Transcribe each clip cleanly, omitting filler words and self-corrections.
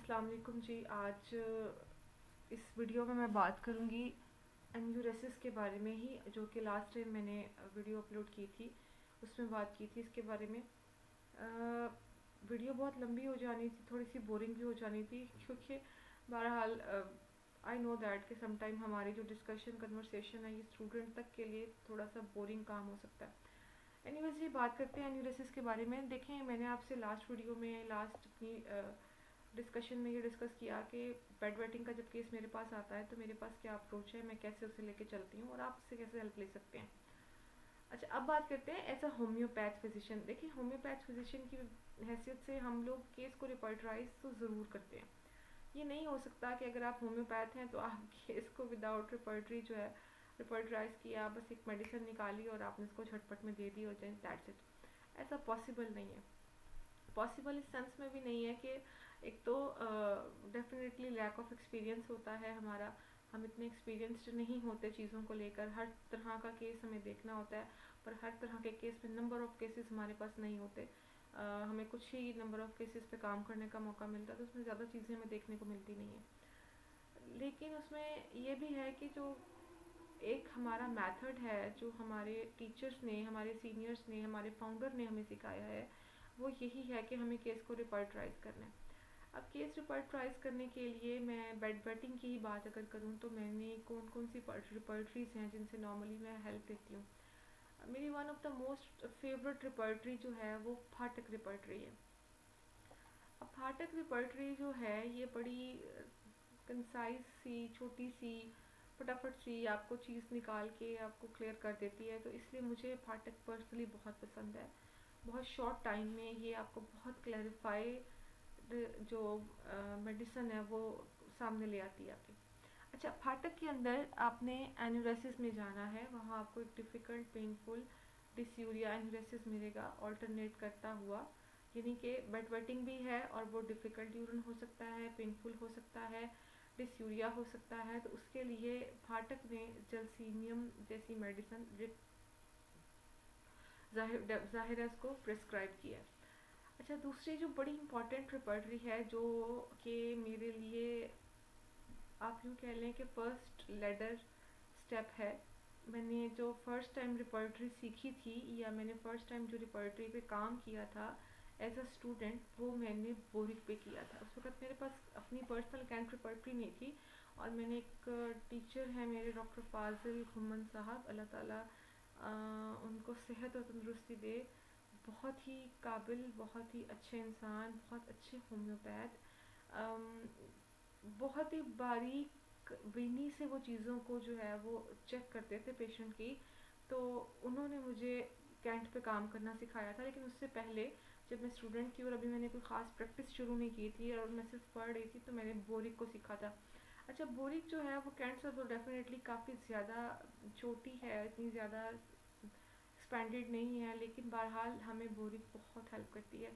अस्सलाम वालेकुम जी। आज इस वीडियो में मैं बात करूँगी एन्यूरेसिस के बारे में ही, जो कि लास्ट टाइम मैंने वीडियो अपलोड की थी उसमें बात की थी इसके बारे में। वीडियो बहुत लंबी हो जानी थी, थोड़ी सी बोरिंग भी हो जानी थी, क्योंकि बहरहाल आई नो दैट कि समटाइम हमारी जो डिस्कशन कन्वर्सेशन है ये स्टूडेंट तक के लिए थोड़ा सा बोरिंग काम हो सकता है। एनीवेज, ये बात करते हैं एन्यूरेसिस के बारे में। देखें, मैंने आपसे लास्ट वीडियो में अपनी डिस्कशन में ये डिस्कस किया कि बेड वेटिंग का जब केस मेरे पास आता है तो मेरे पास क्या अप्रोच है, मैं कैसे उसे लेके चलती हूँ और आप उससे कैसे हेल्प ले सकते हैं। अच्छा, अब बात करते हैं एज अ होम्योपैथ फिजिशियन। देखिए, होम्योपैथ फिजिशियन की हैसियत से हम लोग केस को रिपर्टराइज तो ज़रूर करते हैं। ये नहीं हो सकता कि अगर आप होम्योपैथ हैं तो आप केस को विदाउट रिपर्टरी जो है रिपर्टराइज किया, बस एक मेडिसिन निकाली और आपने इसको झटपट में दे दी और दैट्स इट। ऐसा पॉसिबल नहीं है। पॉसिबल इस सेंस में भी नहीं है कि एक तो डेफिनेटली लैक ऑफ एक्सपीरियंस होता है हमारा, हम इतने एक्सपीरियंस्ड नहीं होते चीज़ों को लेकर, हर तरह का केस हमें देखना होता है, पर हर तरह के केस में नंबर ऑफ़ केसेस हमारे पास नहीं होते। हमें कुछ ही नंबर ऑफ़ केसेस पे काम करने का मौका मिलता है, तो उसमें ज़्यादा चीज़ें हमें देखने को मिलती नहीं है। लेकिन उसमें ये भी है कि जो एक हमारा मेथड है, जो हमारे टीचर्स ने, हमारे सीनियर्स ने, हमारे फाउंडर ने हमें सिखाया है, वो यही है कि हमें केस को रिपर्टराइज करना है। अब केस रिपर्टराइज करने के लिए मैं बेड वेटिंग की ही बात अगर करूँ तो मैंने कौन कौन सी रिपर्टरीज हैं जिनसे नॉर्मली मैं हेल्प लेती हूँ। मेरी one of the most favourite repertory जो है वो फाटक रिपर्टरी है। अब फाटक रिपर्टरी जो है ये बड़ी कंसाइज सी, छोटी सी, फटाफट सी आपको चीज़ निकाल के आपको क्लियर कर देती है, तो इसलिए मुझे फाटक पर्सनली बहुत पसंद है। बहुत शॉर्ट टाइम में ये आपको बहुत क्लैरिफाई जो मेडिसिन है वो सामने ले आती है आपके। अच्छा, फाटक के अंदर आपने एन्यूरेसिस में जाना है, वहाँ आपको एक डिफ़िकल्ट पेनफुल डिस्यूरिया एन्यूरेसिस मिलेगा ऑल्टरनेट करता हुआ, यानी कि बेड वेटिंग भी है और वो डिफ़िकल्ट यूरिन हो सकता है, पेनफुल हो सकता है, डिस्यूरिया हो सकता है। तो उसके लिए फाटक ने जलसीनियम जैसी मेडिसिन ज़ाहिर है उसको प्रिस्क्राइब किया है। अच्छा, दूसरी जो बड़ी इंपॉर्टेंट रिपर्टरी है, जो कि मेरे लिए आप यूँ कह लें कि फर्स्ट लेडर स्टेप है। मैंने जो फर्स्ट टाइम रिपर्टरी सीखी थी, या मैंने फर्स्ट टाइम जो रिपर्टरी पे काम किया था एज अ स्टूडेंट, वो मैंने बोरिक पे किया था। उस वक्त मेरे पास अपनी पर्सनल कैंट रिपर्टरी नहीं थी, और मैंने एक टीचर हैं मेरे, डॉक्टर फाजिल घुमन साहब, अल्लाह ताला उनको सेहत और तंदुरुस्ती दे, बहुत ही काबिल, बहुत ही अच्छे इंसान, बहुत अच्छे होम्योपैथ, बहुत ही बारीक बीनी से वो चीज़ों को जो है वो चेक करते थे पेशेंट की। तो उन्होंने मुझे कैंट पे काम करना सिखाया था, लेकिन उससे पहले जब मैं स्टूडेंट थी और अभी मैंने कोई ख़ास प्रैक्टिस शुरू नहीं की थी और मैं सिर्फ पढ़ रही थी, तो मैंने बोरिक को सीखा था। अच्छा, बोरिक जो है वो कैंट से तो डेफिनेटली काफ़ी ज़्यादा छोटी है, इतनी ज़्यादा एक्सपेंडेड नहीं है, लेकिन बहरहाल हमें बोरिक बहुत हेल्प करती है।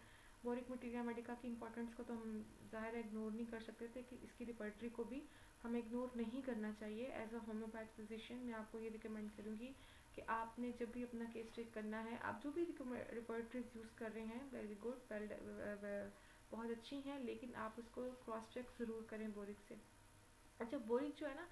बोरिक मटीरिया मेडिका की इंपॉर्टेंस को तो हम ज़ाहिर इग्नोर नहीं कर सकते थे, कि इसकी रिपर्टरी को भी हमें इग्नोर नहीं करना चाहिए। एज अ होम्योपैथ फिजिशियन मैं आपको ये रिकमेंड करूँगी कि आपने जब भी अपना केस चेक करना है, आप जो भी रिपर्टरीज यूज़ कर रहे हैं, वेरी गुड, बहुत अच्छी हैं, लेकिन आप उसको क्रॉस चेक ज़रूर करें बोरिक से। अच्छा, बोरिक जो है ना,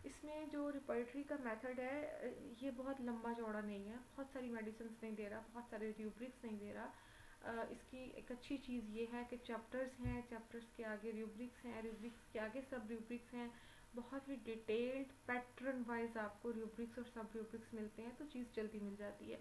इसमें जो रिपर्टरी का मेथड है ये बहुत लंबा चौड़ा नहीं है, बहुत सारी मेडिसिन नहीं दे रहा, बहुत सारे रूब्रिक्स नहीं दे रहा। इसकी एक अच्छी चीज़ ये है कि चैप्टर्स हैं, चैप्टर्स के आगे रूब्रिक्स हैं, रूब्रिक्स के आगे सब रूब्रिक्स हैं, बहुत ही डिटेल्ड पैटर्न वाइज आपको रूब्रिक्स और सब रूब्रिक्स मिलते हैं, तो चीज़ जल्दी मिल जाती है।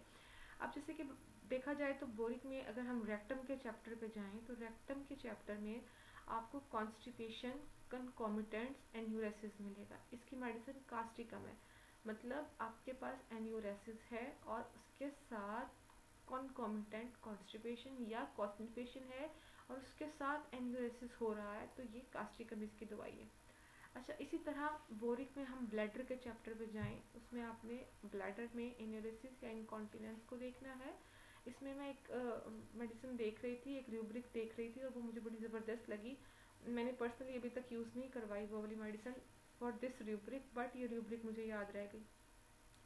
अब जैसे कि देखा जाए तो बोरिक में अगर हम रेक्टम के चैप्टर पे जाएं, तो रेक्टम के चैप्टर में आपको कॉन्स्टिपेशन कंकॉमिटेंट्स एन्यूरेसिस मिलेगा। इसकी मेडिसिन कास्टिकम है, मतलब आपके पास एन्यूरेसिस है और उसके साथ कंकॉमिटेंट कॉन्स्टिपेशन या कॉन्स्टिपेशन है और उसके साथ एन्यूरेसिस हो रहा है, तो ये कास्टिकम इसकी दवाई है। अच्छा, इसी तरह बोरिक में हम ब्लैडर के चैप्टर पे जाएं, उसमें आपने ब्लैडर में एन्यूरेसिस या इनकॉन्टिनेंस को देखना है। इसमें मैं एक मेडिसिन देख रही थी, एक रूब्रिक देख रही थी, और वो मुझे बड़ी ज़बरदस्त लगी। मैंने पर्सनली अभी तक यूज़ नहीं करवाई वो वाली medicine for this rubric, but ये रूब्रिक मुझे याद रह गई।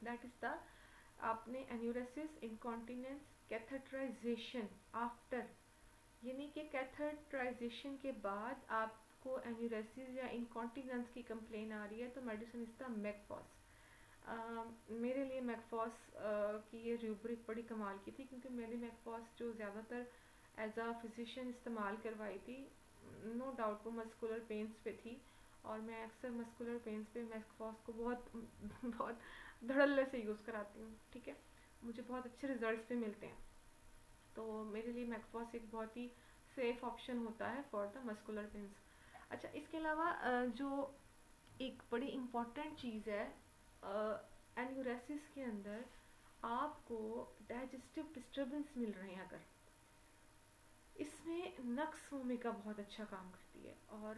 दैट इज़ द, आपने एन्यूरेसिस, इनकॉन्टिनेंस, कैथेटराइजेशन आफ्टर, यानी कि कैथेटराइजेशन के बाद आप आपको एन्यूरेसिस या इनकॉन्टिनेंस की कंप्लेन आ रही है तो मेडिसिन इज़ द मैकफॉस। मेरे लिए मैकफॉस की ये रूब्रिक बड़ी कमाल की थी, क्योंकि मैंने मैकफॉस जो ज़्यादातर एज आ फिजिशियन इस्तेमाल करवाई थी, नो डाउट वो मस्कुलर पेन्स पे थी, और मैं अक्सर मस्कुलर पेन्स पे मैकफॉस को बहुत बहुत धड़ल्ले से यूज़ कराती हूँ, ठीक है, मुझे बहुत अच्छे रिजल्ट्स भी मिलते हैं। तो मेरे लिए मैकफॉस एक बहुत ही सेफ ऑप्शन होता है फॉर द मस्कुलर पेन्स। अच्छा, इसके अलावा जो एक बड़ी इम्पॉर्टेंट चीज़ है एन्यूरेसिस के अंदर, आपको डाइजेस्टिव डिस्टर्बेंस मिल रहे हैं अगर, इसमें नक्स भूमिका बहुत अच्छा काम करती है, और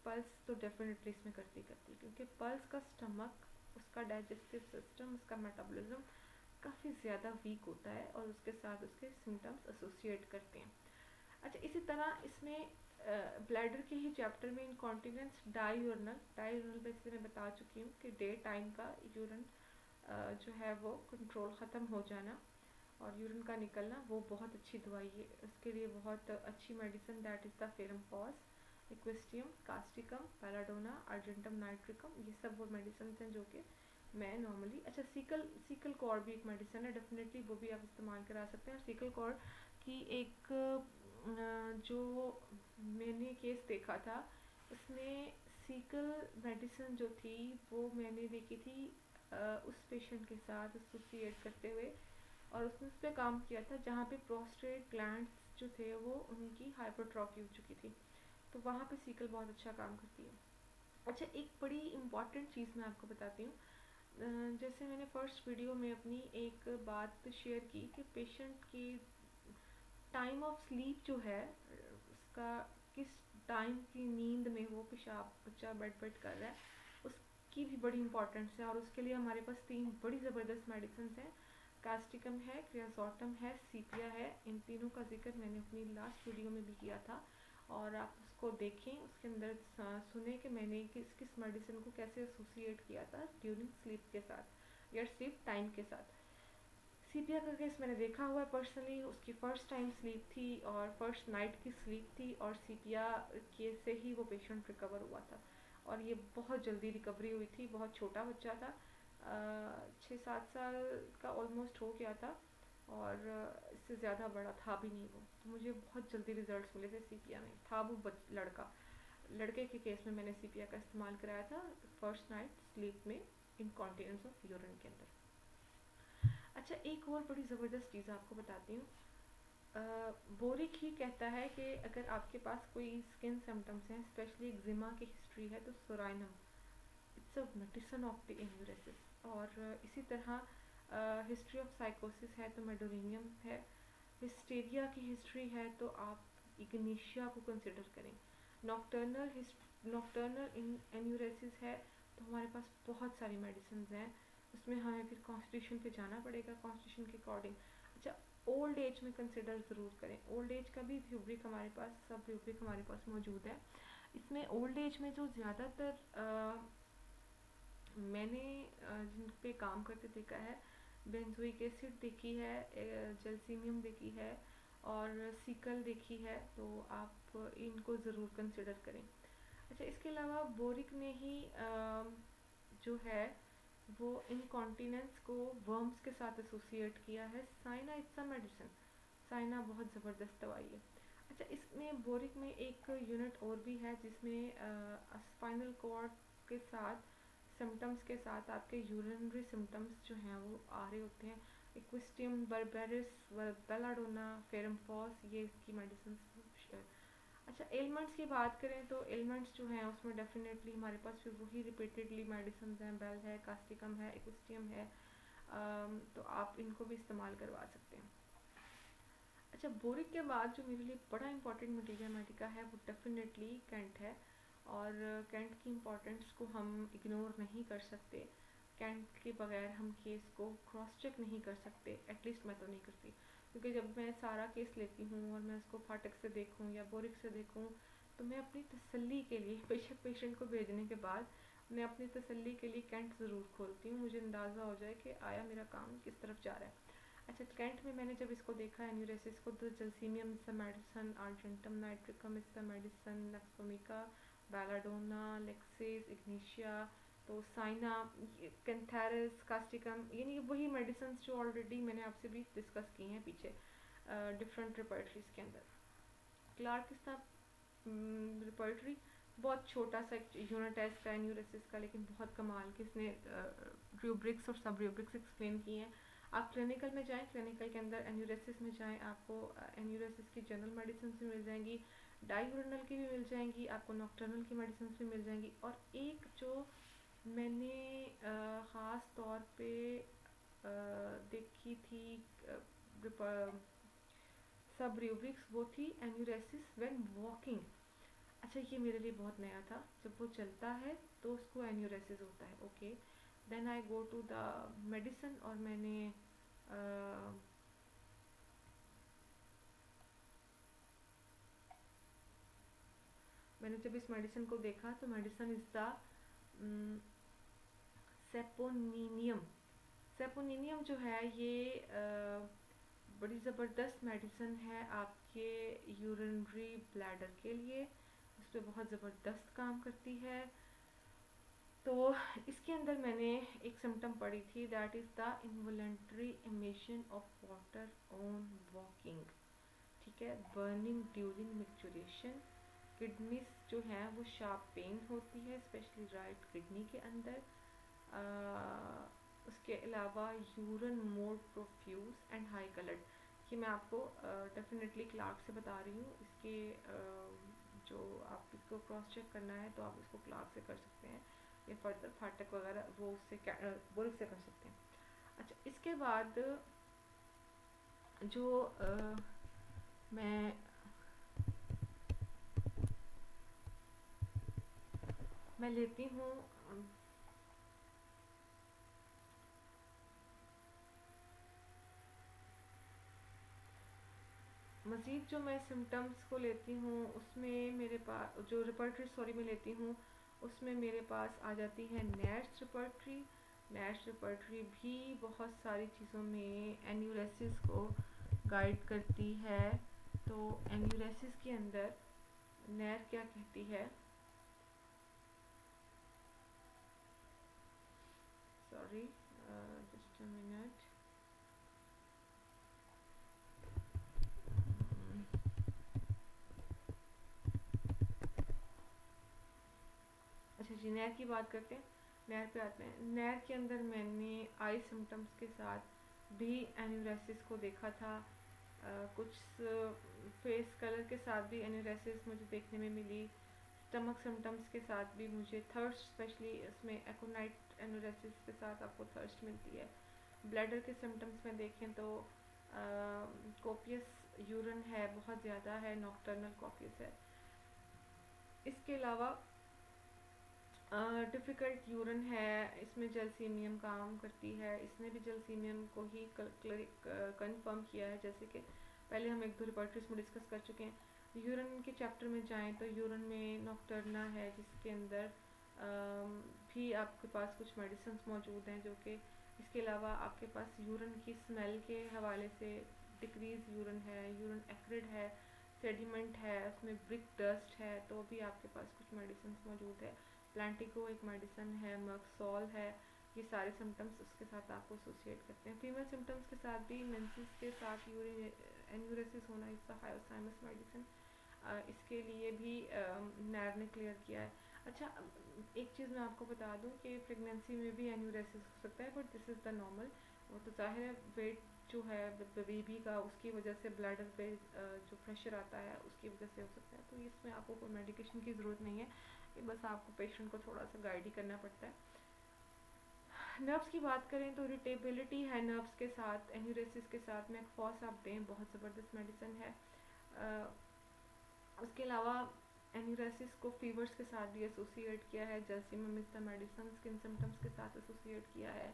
पल्स तो डेफिनेटली इसमें करती क्योंकि पल्स का स्टमक, उसका डाइजेस्टिव सिस्टम, उसका मेटाबॉलिज्म काफ़ी ज़्यादा वीक होता है, और उसके साथ उसके सिम्टम्स एसोसिएट करते हैं। अच्छा, इसी तरह इसमें ब्लैडर के ही चैप्टर में इनकॉन्टिनेंस डाययूरनल वैसे मैं बता चुकी हूँ कि डे टाइम का यूरिन जो है वो कंट्रोल ख़त्म हो जाना और यूरिन का निकलना, वो बहुत अच्छी दवाई है, उसके लिए बहुत अच्छी medicine, that is the ferrum phos, equisetum, causticum, पैराडोना, अर्जेंटम नाइट्रिकम, ये सब वो मेडिसिन हैं जो कि मैं नॉर्मली। अच्छा, सीकल कॉर्ड भी एक मेडिसिन है, डेफिनेटली वो भी आप इस्तेमाल करा सकते हैं। सीकल कॉर्ड की एक जो मैंने केस देखा था, उसमें सीकल मेडिसिन जो थी वो मैंने देखी थी उस पेशेंट के साथ एसोसिएट करते हुए, और उसने उस पर काम किया था जहाँ पे प्रोस्टेट ग्लैंड्स जो थे वो उनकी हाइपरट्रॉफी हो चुकी थी, तो वहाँ पे सीकल बहुत अच्छा काम करती है। अच्छा, एक बड़ी इम्पॉर्टेंट चीज़ मैं आपको बताती हूँ, जैसे मैंने फर्स्ट वीडियो में अपनी एक बात शेयर की कि पेशेंट की टाइम ऑफ स्लीप जो है, उसका किस टाइम की नींद में वो पेशाब बच्चा बेड कर रहा है, उसकी भी बड़ी इंपॉर्टेंस है, और उसके लिए हमारे पास 3 बड़ी ज़बरदस्त मेडिसिन हैं। कास्टिकम है, क्रियाजोटम है, सीपिया है, इन तीनों का जिक्र मैंने अपनी लास्ट वीडियो में भी किया था, और आप उसको देखें, उसके अंदर सुने कि मैंने किस किस मेडिसिन को कैसे एसोसिएट किया था ड्यूरिंग स्लीप के साथ या स्लीप टाइम के साथ। सीपिया का केस मैंने देखा हुआ है पर्सनली, उसकी फ़र्स्ट टाइम स्लीप थी और फर्स्ट नाइट की स्लीप थी, और सीपिया के से ही वो पेशेंट रिकवर हुआ था, और ये बहुत जल्दी रिकवरी हुई थी। बहुत छोटा बच्चा था, 6-7 साल का ऑलमोस्ट हो गया था, और इससे ज़्यादा बड़ा था भी नहीं वो, तो मुझे बहुत जल्दी रिजल्ट्स मिले थे सीपिया में। था वो लड़के के केस में मैंने सीपिया का इस्तेमाल कराया था फर्स्ट नाइट स्लीप में इनकॉन्टिनेंस ऑफ यूरिन के अंदर। अच्छा, एक और बड़ी ज़बरदस्त चीज़ आपको बताती हूँ, बोरिक ही कहता है कि अगर आपके पास कोई स्किन सिम्टम्स हैं, स्पेशली एक्जिमा की हिस्ट्री है, तो psorinum it's a medicine of the enuresis, और इसी तरह हिस्ट्री ऑफ साइकोसिस है तो मेडोरिनियम है, हिस्टेरिया की हिस्ट्री है तो आप इग्निशिया को कंसिडर करें, नॉक्टर्नल एन्यूरेसिस है तो हमारे पास बहुत सारी मेडिसिन हैं, उसमें हमें फिर कॉन्स्टिट्यूशन पे जाना पड़ेगा, कॉन्स्टिट्यूशन के अकॉर्डिंग। अच्छा, ओल्ड एज में कंसिडर ज़रूर करें, ओल्ड एज का भी रूब्रिक हमारे पास, सब रूब्रिक हमारे पास मौजूद है। इसमें ओल्ड एज में जो ज़्यादातर मैंने जिन पे काम करते देखा है, बेंजोइक एसिड देखी है, जलसीमियम देखी है, और सीकल देखी है, तो आप इनको ज़रूर कंसिडर करें। अच्छा, इसके अलावा बोरिक ने ही जो है वो इनकॉन्टिनेंस को वर्म्स के साथ एसोसिएट किया है। Saina it's a medicine, Saina बहुत ज़बरदस्त दवाई है। अच्छा, इसमें बोरिक में एक यूनिट और भी है जिसमें स्पाइनल कॉर्ड के साथ सिम्टम्स के साथ आपके यूरिनरी सिम्टम्स जो हैं वो आ रहे होते हैं, इक्विस्टियम बर्बेरिस, बेलाडोना, फेरमफॉस, ये इसकी मेडिसिन। अच्छा, एलिमेंट्स की बात करें तो एलिमेंट्स जो हैं उसमें डेफिनेटली हमारे पास फिर वही रिपीटेडली मेडिसिन हैं, बेल है, कास्टिकम है, इक्विस्टियम है, तो आप इनको भी इस्तेमाल करवा सकते हैं। अच्छा, बोरिक के बाद जो मेरे लिए बड़ा इंपॉर्टेंट मटीरियल मेडिका है वो डेफिनेटली कैंट है, और कैंट की इम्पोर्टेंस को हम इग्नोर नहीं कर सकते। कैंट के बगैर हम केस को क्रॉस चेक नहीं कर सकते, एटलीस्ट मैं तो नहीं करती, क्योंकि जब मैं सारा केस लेती हूँ और मैं उसको फाटक से देखूँ या बोरिक से देखूँ, तो मैं अपनी तसल्ली के लिए, बेशक पेशेंट को भेजने के बाद मैं अपनी तसल्ली के लिए कैंट ज़रूर खोलती हूँ, मुझे अंदाज़ा हो जाए कि आया मेरा काम किस तरफ जा रहा है। अच्छा, कैंट में मैंने जब इसको देखा एन्यूरेसिस को, तो gelsemium is the medicine, argentum nitricum is the medicine, nux vomica, belladonna, lachesis, ignatia, तो साइना, कैंथेरस, कास्टिकम, यानी वही मेडिसिन जो ऑलरेडी मैंने आपसे भी डिस्कस की हैं पीछे डिफरेंट रिपर्टरीज के अंदर। क्लार्क इज द रिपर्टरी, बहुत छोटा सा यूनिट है इसका एन्यूरेसिस का, लेकिन बहुत कमाल के इसने रूब्रिक्स और सब रूब्रिक्स एक्सप्लेन किए हैं। आप क्लिनिकल में जाएं, क्लिनिकल के अंदर एन्यूरेसिस में जाएं, आपको एन्यूरेसिस की जनरल मेडिसिन भी मिल जाएंगी, डाययूरिनल की भी मिल जाएंगी, आपको नॉक्टर्नल की मेडिसिन भी मिल जाएंगी। और एक जो मैंने ख़ास तौर पे देखी थी सब रूब्रिक्स, वो थी एन्यूरेसिस व्हेन वॉकिंग। अच्छा, ये मेरे लिए बहुत नया था, जब वो चलता है तो उसको एन्यूरेसिस होता है। Okay, then I go to the medicine, और मैंने जब इस मेडिसिन को देखा तो medicine is the saponinium. Saponinium जो है ये बड़ी ज़बरदस्त मेडिसिन है आपके यूरिनरी ब्लैडर के लिए, इस पर बहुत ज़बरदस्त काम करती है। तो इसके अंदर मैंने एक सिम्टम पढ़ी थी, that is the involuntary emission of water on walking. ठीक है, बर्निंग ड्यूरिंग मिक्चुरेशन, किडनीज जो हैं वो शार्प पेन होती है, स्पेशली राइट किडनी के अंदर। उसके अलावा urine more profuse and high coloured, ये मैं आपको डेफिनेटली क्लार्क से बता रही हूँ। इसके जो आप इसको क्रॉस चेक करना है तो आप इसको क्लार्क से कर सकते हैं, या फर्दर फाटक वगैरह वो उससे बुल्क से कर सकते हैं। अच्छा, इसके बाद जो मैं लेती हूँ मज़ीद, जो मैं सिम्टम्स को लेती हूँ उसमें मेरे पास जो रिपर्टरी में लेती हूँ उसमें मेरे पास आ जाती है नैश रिपर्टरी। नैश रिपर्टरी भी बहुत सारी चीज़ों में एन्यूरेसिस को गाइड करती है। तो एन्यूरेसिस के अंदर नैर क्या कहती है, सॉरी जस्ट अ मिनट, अच्छा जी, नैर की बात करते हैं। नैर पे आते हैं। नैर के अंदर मैंने आई सिम्टम्स के साथ भी एन्यूरेसिस को देखा था। कुछ फेस कलर के साथ भी एन्यूरेसिस मुझे देखने में मिली। स्टमक सिम्टम्स के साथ भी मुझे थर्स्ट, स्पेशली इसमें एकोनाइट एन्यूरेसिस के साथ आपको थर्स्ट मिलती है। ब्लैडर के सिम्टम्स में देखें तो कोपियस यूरिन है, बहुत ज़्यादा है, नॉक्टर्नल कोपियस है। इसके अलावा डिफ़िकल्ट यूरिन है, इसमें जलसीमियम काम करती है। इसने भी जलसीमियम को ही कंफर्म किया है, जैसे कि पहले हम एक दो रिपोर्टरीज में डिस्कस कर चुके हैं। यूरिन के चैप्टर में जाएं तो यूरिन में नॉक्टर्ना है, जिसके अंदर भी आपके पास कुछ मेडिसिन मौजूद हैं, जो कि इसके अलावा आपके पास यूरिन की स्मेल के हवाले से डिक्रीज यूरिन है, यूरिन एक्रिड है, सेडिमेंट है, उसमें ब्रिक डस्ट है, तो भी आपके पास कुछ मेडिसिन मौजूद है। प्लांटिको एक मेडिसिन है, मर्कसोल है। ये सारे सिम्टम्स उसके साथ आपको एसोसिएट करते हैं। फीमेल सिम्टम्स के साथ भी मेंसेस के साथ एन्यूरेसिस होना इज द हायोसाइमस मेडिसिन, इसके लिए भी नैर ने क्लियर किया है। अच्छा, एक चीज़ मैं आपको बता दूं कि प्रेगनेंसी में भी एन्यूरेसिस हो सकता है, but this is the normal. वो तो ज़ाहिर है वेट जो है बेबी का, उसकी वजह से ब्लैडर पे जो प्रेशर आता है उसकी वजह से हो सकता है। तो इसमें आपको कोई मेडिकेशन की ज़रूरत नहीं है, बस आपको पेशेंट को थोड़ा सा गाइड ही करना पड़ता है। नर्व्स की बात करें तो इरिटेबिलिटी है नर्व्स के साथ, एन्यूरेसिस के साथ मैकफॉस आप दें, बहुत ज़बरदस्त मेडिसिन है। उसके अलावा एन्यूरेसिस को फीवर्स के साथ भी एसोसिएट किया है, जलसीमियम is the medicine skin symptoms के साथ एसोसिएट किया है।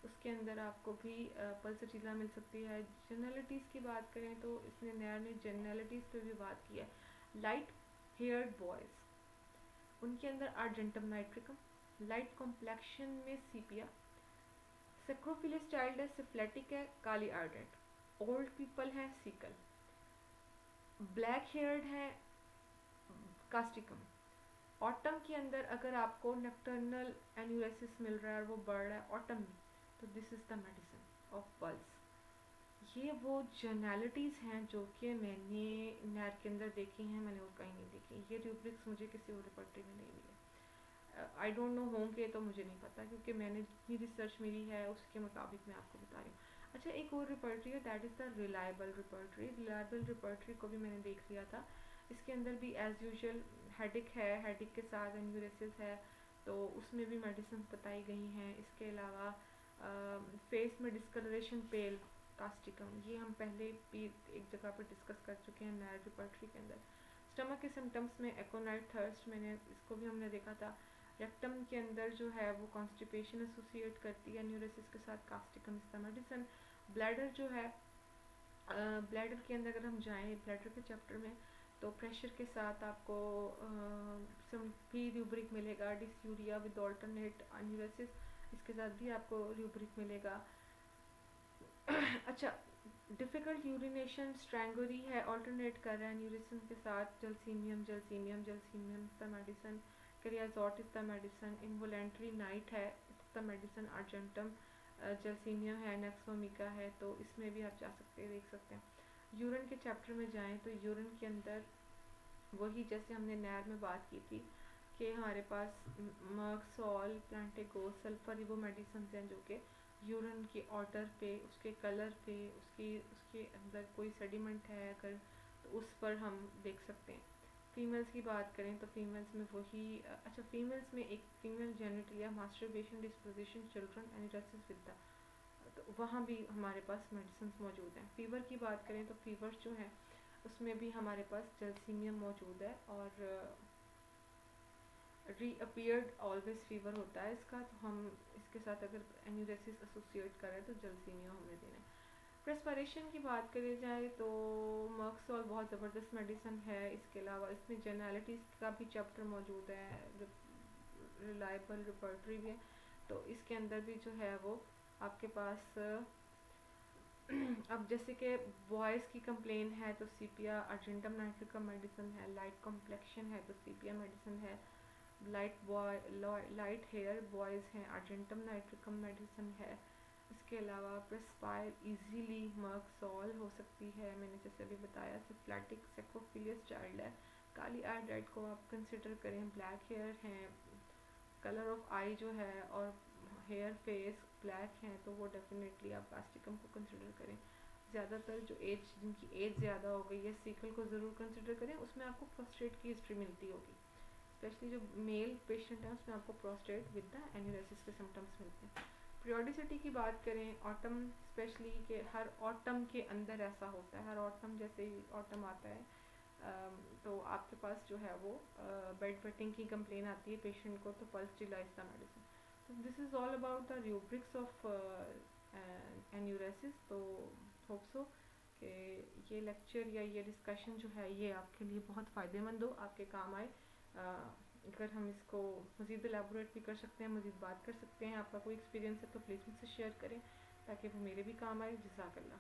उसके अंदर आपको भी पल्सटीला मिल सकती है। जनरलिटीज़ की बात करें तो इसने नैर ने जनरलिटीज़ पे भी बात की है। लाइट हेयर्ड बॉयज़, उनके अंदर आर्जेंटम नाइट्रिकम, लाइट कॉम्प्लेक्शन में सीपिया, सेक्रोफिलिस चाइल्ड है, सिफ्लेटिक है, काली आर्डेंट। ओल्ड पीपल है सीकल, ब्लैक हेयर्ड है कास्टिकम। ऑटम के अंदर अगर आपको नक्टर्नल एन्यूरेसिस मिल रहा है और वो बढ़ रहा है ऑटम में, तो this is the medicine of pulse. ये वो जनरलिटीज़ हैं जो कि मैंने नैर के अंदर देखी हैं, मैंने और कहीं नहीं देखी। ये रूब्रिक्स मुझे किसी और रिपोर्टरी में नहीं मिले। आई डोंट नो होंगे तो मुझे नहीं पता, क्योंकि मैंने जितनी रिसर्च मेरी है उसके मुताबिक मैं आपको बता रही हूँ। अच्छा, एक और रिपोर्टरी है, that is the reliable repertory. Reliable repertory को भी मैंने देख लिया था। इसके अंदर भी एज़ यूजुअल हेडिक है, हेडिक के साथ एन्यूरेसिस है, तो उसमें भी मेडिसिन बताई गई हैं। इसके अलावा फेस में डिस्कलरेशन पेल कास्टिकम, ये हम पहले भी एक जगह पर डिस्कस कर चुके हैं नैर रिपोर्टरी के अंदर। स्टमक के सिम्टम्स में एकोनाइट थर्स्ट, मैंने इसको भी हमने देखा था। रेक्टम के अंदर जो है वो कॉन्स्टिपेशन एसोसिएट करती है एन्यूरेसिस के साथ, causticum is the medicine. Bladder जो है, ब्लैडर के अंदर अगर हम जाएँ ब्लैडर के चैप्टर में, तो प्रेशर के साथ आपको भी रूब्रिक मिलेगा। डिसयूरिया विद ऑल्टरनेट एन्यूरेसिस, इसके साथ भी आपको रूब्रिक मिलेगा। अच्छा, डिफ़िकल्ट यूरिनेशन स्ट्रैंगरी है, ऑल्टरनेट कर रहा है एन्यूरेसिस के साथ। Gelsemium gelsemium gelsemium is the medicine. Kreosote is the medicine. Involuntary night है, it's the medicine. Argentum gelsemium है, नेक्सोमिका है, तो इसमें भी आप जा सकते हैं, देख सकते हैं। यूरिन के चैप्टर में जाएं तो यूरिन के अंदर वही जैसे हमने नैर में बात की थी कि हमारे पास मर्क्सॉल, प्लांटेगो, सल्फर, वो मेडिसिन हैं जो कि यूरिन के ऑर्डर पे, उसके कलर पे, उसके अंदर कोई सेडिमेंट है अगर, तो उस पर हम देख सकते हैं। फीमेल्स की बात करें तो फीमेल्स में वही, अच्छा फीमेल्स में एक female genitalia, masturbation, disposition, children, enuresis with, तो वहाँ भी हमारे पास मेडिसिन मौजूद हैं। फ़ीवर की बात करें तो फ़ीवर जो है उसमें भी हमारे पास जलसीमियम मौजूद है, और रीअपीयर्ड ऑलवेज फीवर होता है इसका, तो हम इसके साथ अगर एन्यूरेसिस एसोसिएट करें तो जलसीमियम हमें देना है। प्रेस्पिरेशन की बात करी जाए तो मर्क्सॉल बहुत ज़बरदस्त मेडिसिन है। इसके अलावा इसमें जनरलिटीज़ का भी चैप्टर मौजूद है, रिलायबल रिपोर्टरी भी है, तो इसके अंदर भी जो है वो आपके पास अब जैसे कि बॉयज़ की कंप्लेन है तो सीपिया अर्जेंटम नाइट्रिक का मेडिसिन है। लाइट कॉम्प्लेक्शन है तो सीपिया मेडिसिन है। लाइट हेयर बॉयज़ हैं, अर्जेंटम नाइट्रिकम मेडिसिन है। इसके अलावा प्रेस्पायर इजीली मर्क्सॉल हो सकती है, मैंने जैसे अभी बताया। सिफ्लैटिक सेक्रोफिलियस चाइल्ड है, काली आई डाइट को आप कंसिडर करें। ब्लैक हेयर हैं, कलर ऑफ आई जो है और हेयर फेस ब्लैक हैं, तो वो डेफिनेटली आप कास्टिकम को कंसिडर करें। ज़्यादातर जो एज, जिनकी एज ज़्यादा हो गई है, सीकल को ज़रूर कंसिडर करें, उसमें आपको प्रोस्टेट की हिस्ट्री मिलती होगी। स्पेशली जो मेल पेशेंट है उसमें आपको प्रोस्टेट विद द एन्यूरेसिस के सिम्टम्स मिलते हैं। पीरियोडिसिटी की बात करें, ऑटम स्पेशली के हर ऑटम के अंदर ऐसा होता है, हर ऑटम जैसे ही ऑटम आता है तो आपके पास जो है वो बेड वेटिंग की कंप्लेन आती है पेशेंट को, तो पल्स चिलाइज द मेडिसिन। तो this is all about the rubrics of enuresis. तो होप सो कि ये लेक्चर या ये डिस्कशन जो है ये आपके लिए बहुत फ़ायदेमंद हो, आपके काम आए। अगर हम इसको मज़ीद एलेबोरेट भी कर सकते हैं, मज़ीद बात कर सकते हैं, आपका कोई एक्सपीरियंस है तो प्लीज़ मुझसे शेयर करें ताकि वो मेरे भी काम आए। जज़ाकल्लाह।